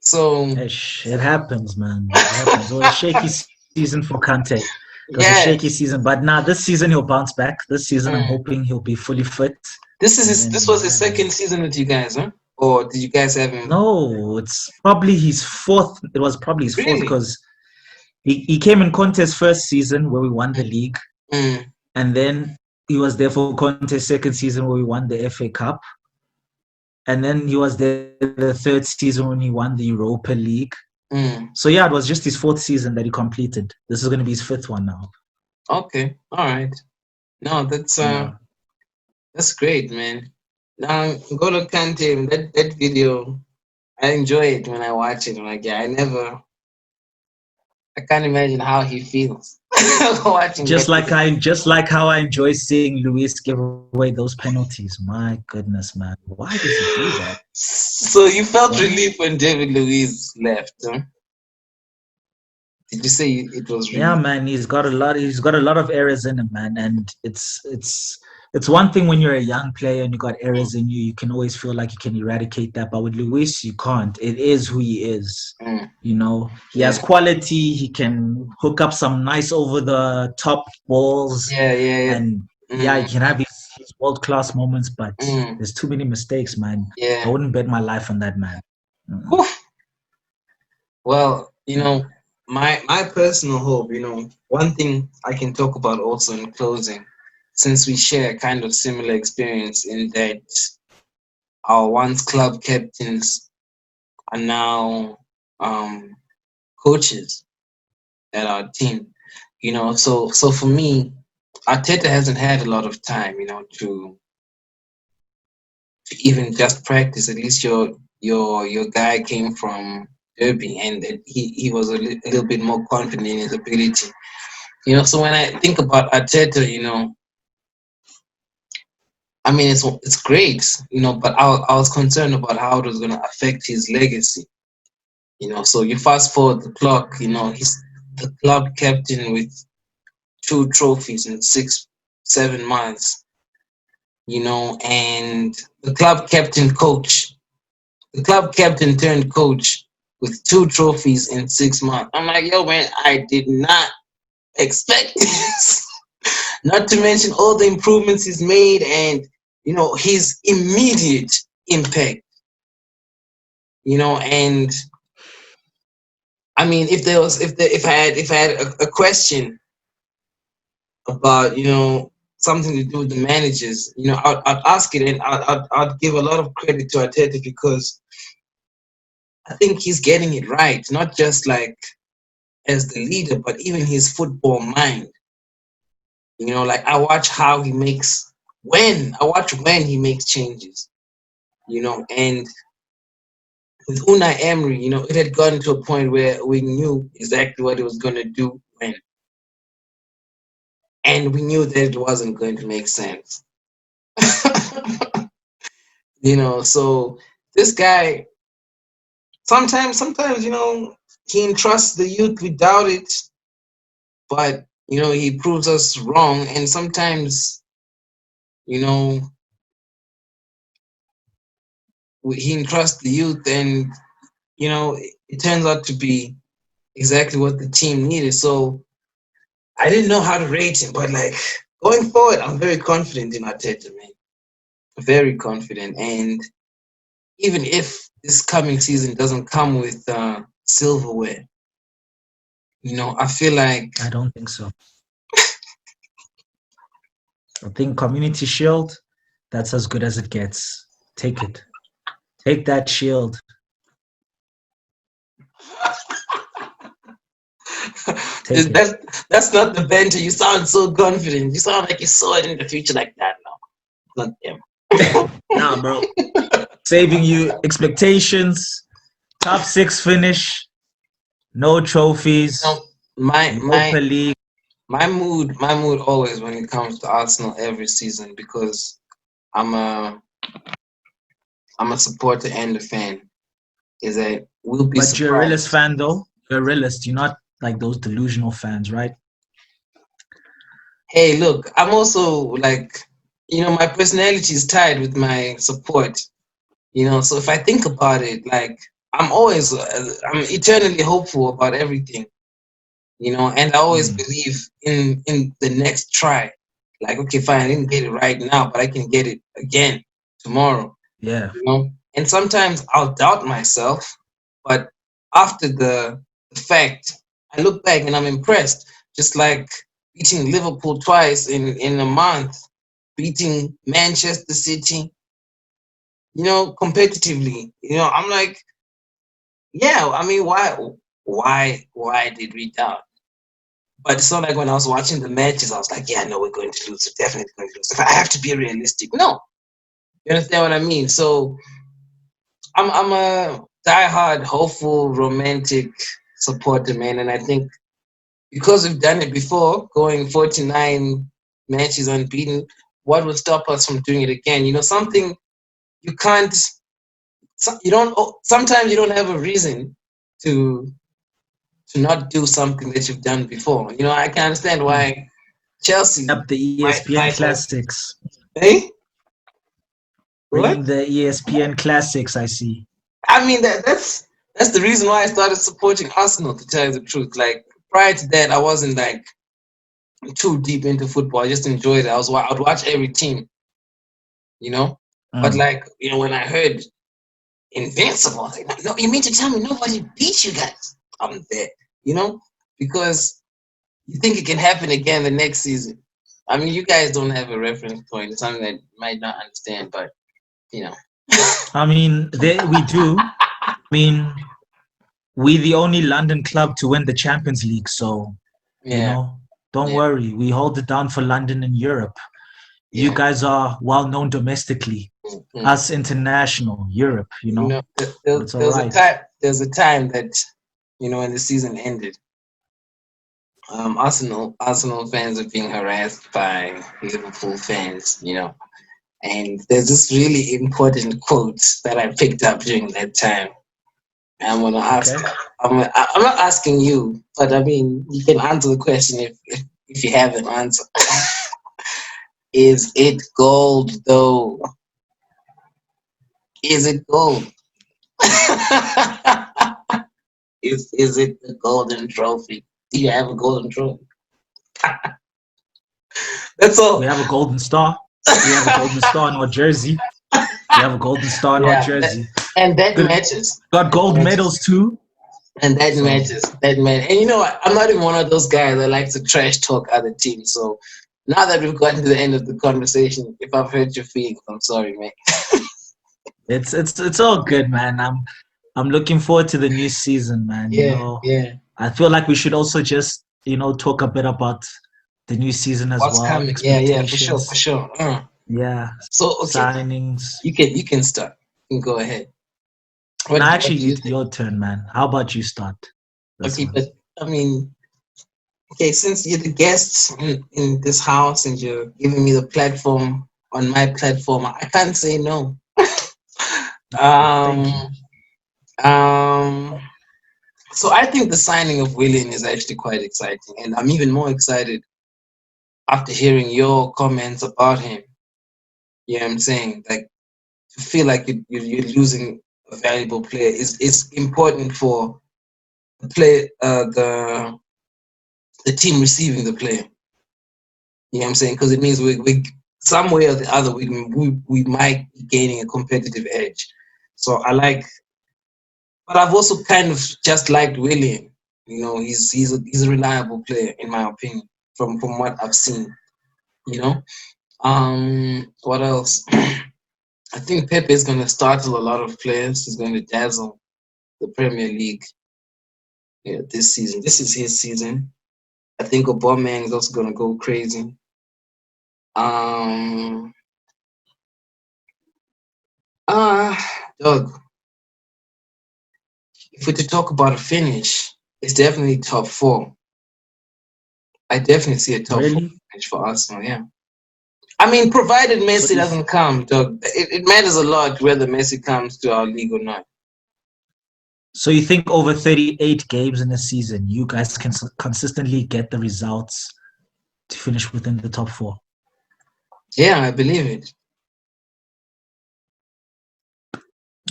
so It happens, man. It happens. It was a shaky season for Kante. It was a shaky yeah. season, but now this season he'll bounce back. This season I'm Mm. hoping he'll be fully fit. And This then was his yeah, man. second season with you guys, huh? Or did you guys have him? No, it's probably his fourth. It was probably his fourth Really? because he came in Conte's first season where we won the league, Mm, and then he was there for Conte's second season where we won the FA Cup, and then he was there the third season when he won the Europa League. mm. So yeah, it was just his fourth season that he completed. This is going to be his fifth one now. Okay, all right. No, Yeah. that's great, man. Now N'Golo Kante, that video, I enjoy it when I watch it. I'm like, yeah, I can't imagine how he feels watching that video. Just like how I enjoy seeing Luis give away those penalties. My goodness, man. Why does he do that? So you felt Why? relief when David Luiz left, huh? Did you say it was Yeah, relief? man, he's got a lot of errors in him, man. And it's one thing when you're a young player and you got Mm, errors in you, you can always feel like you can eradicate that. But with Luis, you can't. It is who he is. mm, He has yeah, quality, he can hook up some nice over the top balls, yeah, yeah, yeah. and yeah, he Mm, can have his world class moments, but mm, there's too many mistakes, man. I yeah. wouldn't bet my life on that man. Mm. Whew. Well, my personal hope, one thing I can talk about also in closing, since we share kind of similar experience in that our once club captains are now um, coaches at our team. So for me, Arteta hasn't had a lot of time, to even just practice. At least your guy came from Derby, and he was a little bit more confident in his ability. So when I think about Arteta, I mean it's great, but I was concerned about how it was going to affect his legacy. So you fast forward the clock, he's the club captain with 2 trophies in 7 months, and the club captain turned coach with 2 trophies in 6 months. I'm like, yo, man, I did not expect this. Not to mention all the improvements he's made and his immediate impact. And I mean, if I had a question about something to do with the managers, I'd ask it, and I'd give a lot of credit to Arteta because I think he's getting it right, not just like as the leader, but even his football mind. Like I watch when he makes changes, and with Unai Emery, it had gotten to a point where we knew exactly what he was going to do when, and we knew that it wasn't going to make sense. So this guy, sometimes, he entrusts the youth without it, but, he proves us wrong. And sometimes, you know, he entrusts the youth and, it turns out to be exactly what the team needed. So I didn't know how to rate him, but like going forward, I'm very confident in Arteta, man. Very confident. And even if this coming season doesn't come with silverware, I feel like I don't think so. I think Community Shield, that's as good as it gets. Take it. Take that shield. Take it. that's not the banter. You sound so confident. You sound like you saw it in the future like that. No, not them. Nah, bro. Saving you expectations. Top 6 finish. No trophies. My Europa League. my mood always when it comes to Arsenal every season, because I'm a I'm a supporter and a fan, is that we'll be But you're a realist surprised. fan, though. You're a realist. You're not like those delusional fans, right? Hey, look, I'm also like, my personality is tied with my support. So if I think about it, like I'm eternally hopeful about everything. And I always Mm, believe in the next try. Like, okay, fine, I didn't get it right now, but I can get it again tomorrow. yeah. And sometimes I'll doubt myself, but after the fact, I look back and I'm impressed. Just like beating Liverpool twice in a month, beating Manchester City, competitively. I'm like, yeah, I mean, why did we doubt? But it's not like when I was watching the matches, I was like, yeah, no, we're going to lose. We're definitely going to lose. If I have to be realistic. No, you understand what I mean? So I'm a diehard, hopeful, romantic supporter, man. And I think because we've done it before, going 49 matches unbeaten, what will stop us from doing it again? Something you can't, you don't, sometimes you don't have a reason to not do something that you've done before. I can understand Mm. why Chelsea Up the ESPN might have. Classics. Hey, what? Bringing the ESPN Classics, I see. I mean that's the reason why I started supporting Arsenal. To tell you the truth, like prior to that, I wasn't like too deep into football. I just enjoyed it. I'd watch every team, you know. But Mm. like when I heard Invincible, I was like, no, you mean to tell me nobody beat you guys? I'm there, you know, because you think it can happen again the next season. I mean, you guys don't have a reference point. It's something that you might not understand, but you know. I mean, we do. I mean, we the only London club to win the Champions League, so you Yeah, know, don't yeah, worry. We hold it down for London and Europe. You yeah. guys are well known domestically. Mhm. Us international, Europe, but it's all There was a right. time. There was a time that when the season ended, Arsenal fans were being harassed by Liverpool fans. And there's this really important quote that I picked up during that time. I'm gonna ask. Okay. I'm not asking you, but I mean, you can answer the question if you have an answer. Is it gold though? Is it gold? Is it the golden trophy? Do you have a golden trophy? That's We all. have a golden star. We have a golden star in our jersey. We have a golden star in our Yeah, jersey. and that Good. matches. Got That gold matches. medals too. And that So matches. That man. And you know what? I'm not even one of those guys that like to trash talk other teams. So now that we've gotten to the end of the conversation, if I've hurt your feelings, I'm sorry, man. it's all good, man. I'm looking forward to the new season, man. Yeah, yeah. I feel like we should also just talk a bit about the new season as What's well. coming? Yeah, yeah, for sure, for Expectations. sure. Yeah. So okay, Signings. you can start. You can go ahead. Now, What actually, do you it's think? your turn, man. How about you start this Okay, one? but I mean, okay, since you're the guest in this house and you're giving me the platform on my platform, I can't say no. Thank you. Um, um, so I think the signing of Willian is actually quite exciting, and I'm even more excited after hearing your comments about him. You know what I'm saying? Like, to feel like you're losing a valuable player is important for the play, the team receiving the player. You know what I'm saying? Because it means we some way or the other we might be gaining a competitive edge. So I like, but I've also kind of just liked William. You know, he's a reliable player in my opinion from what I've seen. You know, what else? I think Pepe is going to startle a lot of players. He's going to dazzle the Premier League, yeah, this season. This is his season. I think Aubameyang is also going to go crazy. Um, uh, Doug, if we're to talk about a finish, it's definitely top four. I definitely see a top four Really? finish for Arsenal. Yeah, I mean, provided So Messi you doesn't come, Doug, it matters a lot whether Messi comes to our league or not. so you think over 38 games in a season, you guys can consistently get the results to finish within the top four? Yeah, I believe it.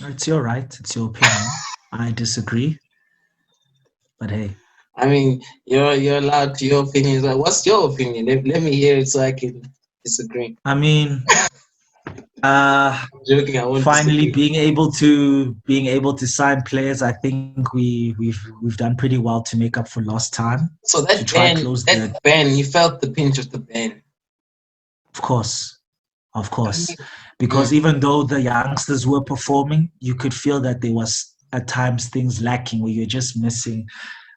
It's your right. It's your opinion. I disagree, but hey, I mean, you're allowed to your opinions. Like, what's your opinion? Let me hear it so I can disagree. I mean, uh, I'm joking. I won't finally disagree. being able to sign players, I think we've done pretty well to make up for lost time So to try close the. you felt the pinch of the ban. Of course, of I course, mean, because mm, even though the youngsters were performing, you could feel that there was at times things lacking where you're just missing.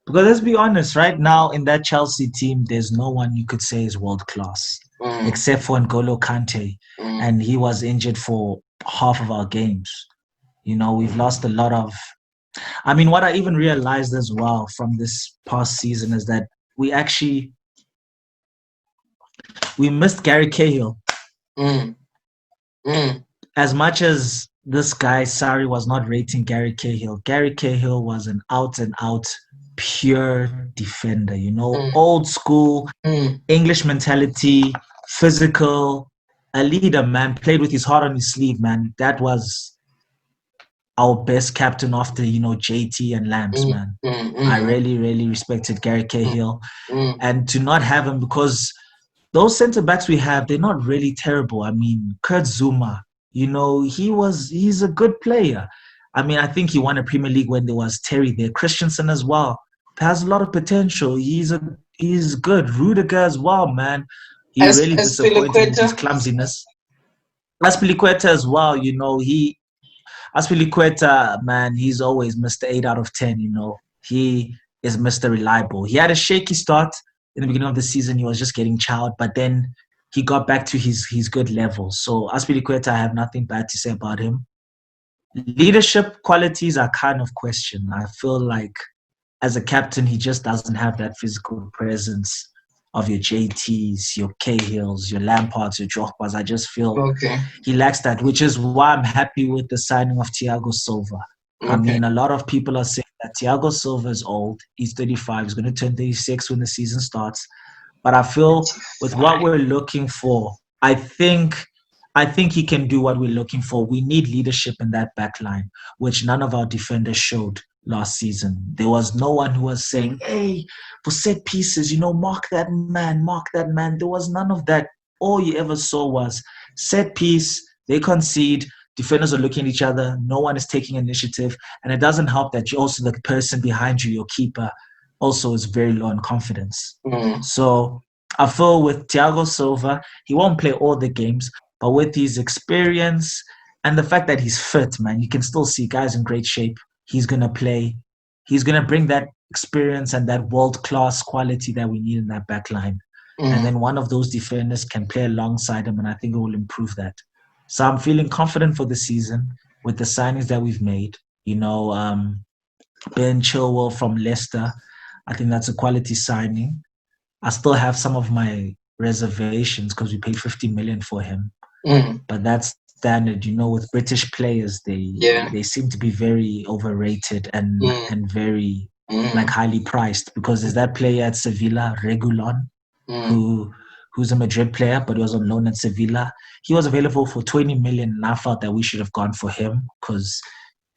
Because let's be honest, right now in that Chelsea team, there's no one you could say is world class, mm, except for N'Golo Kante, mm, and he was injured for half of our games. We've lost a lot of. I mean, what I even realized as well from this past season is that we actually we missed Gary Cahill. mm, mm, As much as this guy Sari was not rating Gary Cahill was an out and out pure defender. mm, Old school mm, English mentality, physical, a leader, man. Played with his heart on his sleeve, man. That was our best captain after JT and Lambs, mm, man. mm, I mm, really, really respected Gary mm, Cahill, mm. and to not have him because those centre backs we have, they're not really terrible. I mean, Kurt Zuma, he's a good player. I mean, I think he won a Premier League when there was Terry there. Christensen as well has a lot of potential. He's good. Rudiger as well, man. He really As disappointed with his Filiqueta, clumsiness. Aspilicueta as well, Aspilicueta, man, he's always Mr. 8 out of 10, He is Mr. Reliable. He had a shaky start in the beginning of the season. He was just getting chowed, but then he got back to his good level. So Aspilicueta, I have nothing bad to say about him. Leadership qualities are kind of questioned. I feel like as a captain, he just doesn't have that physical presence of your JTs, your Cahills, your Lampards, your Drogbas. I just feel okay, he lacks that, which is why I'm happy with the signing of Thiago Silva. I okay. mean, a lot of people are saying that Thiago Silva is old. He's 35. He's going to turn 36 when the season starts. But I feel with what 35. we're looking for, I think he can do what we're looking for. We need leadership in that back line, which none of our defenders showed last season. There was no one who was saying, hey, for set pieces, mark that man, mark that man. There was none of that. All you ever saw was set piece, they concede, defenders are looking at each other, no one is taking initiative, and it doesn't help that you also the person behind you, your keeper, also is very low in confidence. Mm, So I feel with Thiago Silva, he won't play all the games, but with his experience and the fact that he's fit, man, you can still see guys in great shape. He's gonna play. He's gonna bring that experience and that world class quality that we need in that back line. And mm, then one of those defenders can play alongside him, and I think it will improve that. So I'm feeling confident for the season with the signings that we've made. Ben Chilwell from Leicester, I think that's a quality signing. I still have some of my reservations because we paid 50 million for him, mm, but that's standard. With British players, they yeah. they seem to be very overrated and Mm, and very like mm, highly priced because there's that player at Sevilla, Regulon, mm, who who's a Madrid player, but he was on loan at Sevilla. He was available for 20 million, and I felt that we should have gone for him because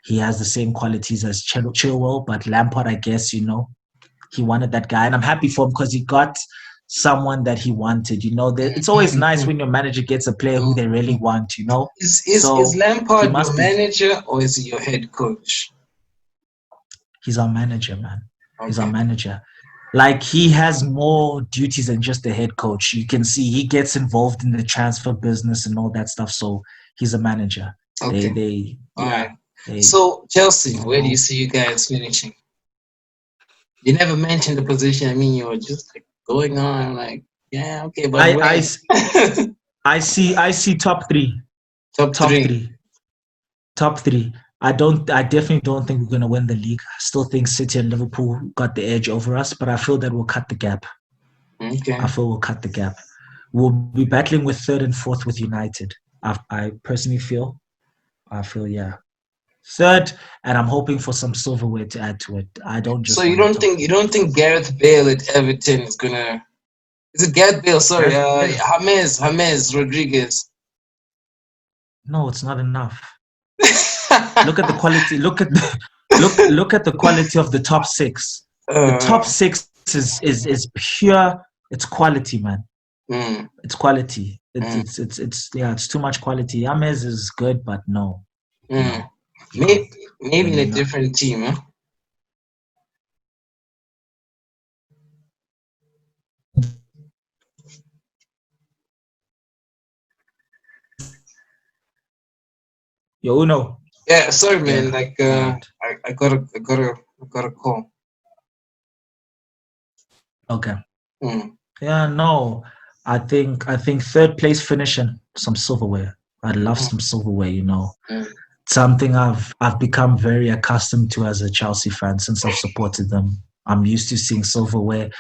he has the same qualities as Chilwell, but Lampard, I guess, he wanted that guy, and I'm happy for him because he got someone that he wanted. It's always nice when your manager gets a player who they really want. Is So he Lampard your must be. manager or is he your head coach? He's our manager, man. He's our Okay. manager. Like, he has more duties than just a head coach. You can see he gets involved in the transfer business and all that stuff. So he's a manager. Okay. All Yeah. right. So Chelsea, you where do know. you see you guys finishing? You never mentioned the position. I mean, you were just like going on, like, yeah, okay, but where? I see top three. Top Top three. three. Top three. I definitely don't think we're gonna win the league. I still think City and Liverpool got the edge over us, but I feel that we'll cut the gap. Okay. I feel we'll cut the gap. We'll be battling with third and fourth with United. I personally feel. Yeah. Third, and I'm hoping for some silverware to add to it. I don't So just want to top. you don't think Gareth Bale at Everton is gonna? Is it Gareth Bale? Sorry, Yes. James Rodriguez. No, it's not enough. Look at the quality. Look at the quality of the top six. The top six is pure. It's quality, man. It's quality. It's too much quality. James is good, but no. Maybe in Really a not. different team, huh? Yo, Uno. Yeah, sorry, man. Yeah. Like, Alright. I got a call. Okay. Mm. Yeah, no. I think third place finishing some silverware. I'd love some silverware. Something I've become very accustomed to as a Chelsea fan since I've supported them. I'm used to seeing silverware.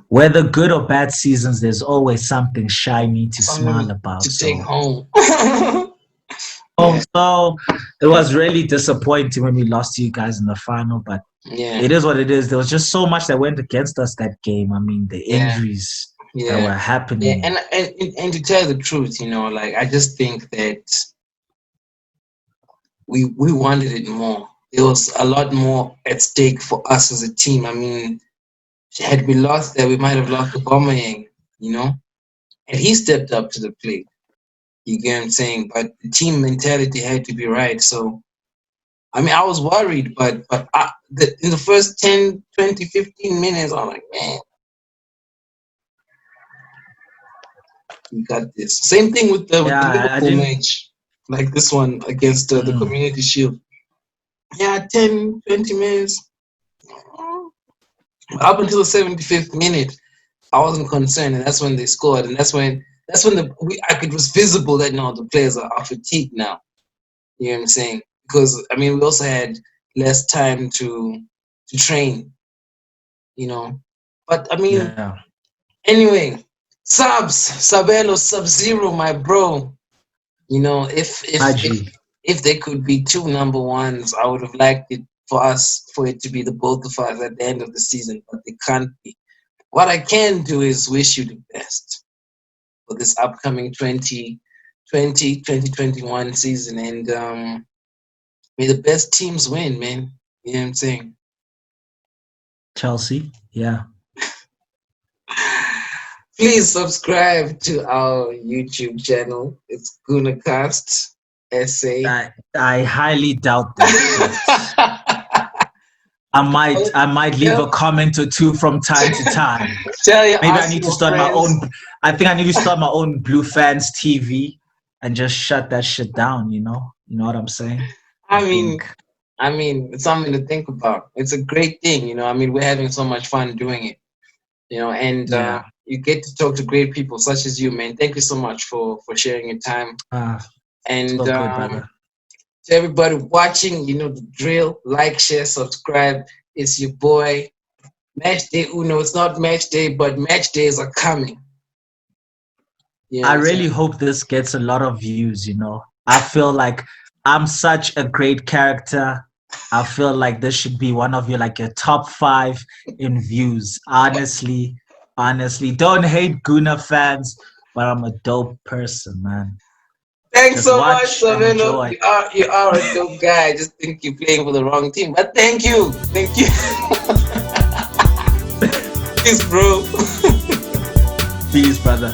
Whether good or bad seasons, there's always something shiny to smile about. To take home. So it was really disappointing when we lost to you guys in the final, but Yeah. it is what it is. There was just so much that went against us that game. I mean, the injuries that were happening. Yeah, and to tell the truth, like, I just think that we wanted it more. There was a lot more at stake for us as a team. I mean, had we lost that, we might have lost Aubameyang, and he stepped up to the plate. You get what I'm saying? But the team mentality had to be right. So, I mean, I was worried, but in the first 10, 20, 15 minutes, I'm like, man, we got this. Same thing with the Liverpool match, like this one against the Community Shield. Yeah, 10, 20 minutes. Up until the 75th minute, I wasn't concerned, and that's when they scored, and that's when it was visible that no, the players are fatigued now. You know what I'm saying? Because I mean, we also had less time to train. But I mean, anyway, Sabelo, Sub-Zero, my bro. If there could be two number ones, I would have liked it for it to be the both of us at the end of the season, but they can't be. What I can do is wish you the best for this upcoming 2021 season, and may the best teams win, man. You know what I'm saying? Chelsea, yeah. Please subscribe to our YouTube channel. It's GOONERCAST SA. I highly doubt that. I might leave a comment or two from time to time. Maybe I need to start my own. I think I need to start my own Blue Fans TV and just shut that shit down. You know what I'm saying? I mean, it's something to think about. It's a great thing, I mean, we're having so much fun doing it, and you get to talk to great people such as you, man. Thank you so much for sharing your time. And so good, brother. To everybody watching, the drill. Like, share, subscribe. It's your boy, Match Day Uno. It's not match day, but match days are coming. I really hope this gets a lot of views. I feel like I'm such a great character. I feel like this should be one of your top 5 in views. Honestly, don't hate Gooner fans, but I'm a dope person, man. Thanks so much, Sabelo. You are a dope guy. I just think you're playing for the wrong team. But thank you. Peace, bro. Peace, brother.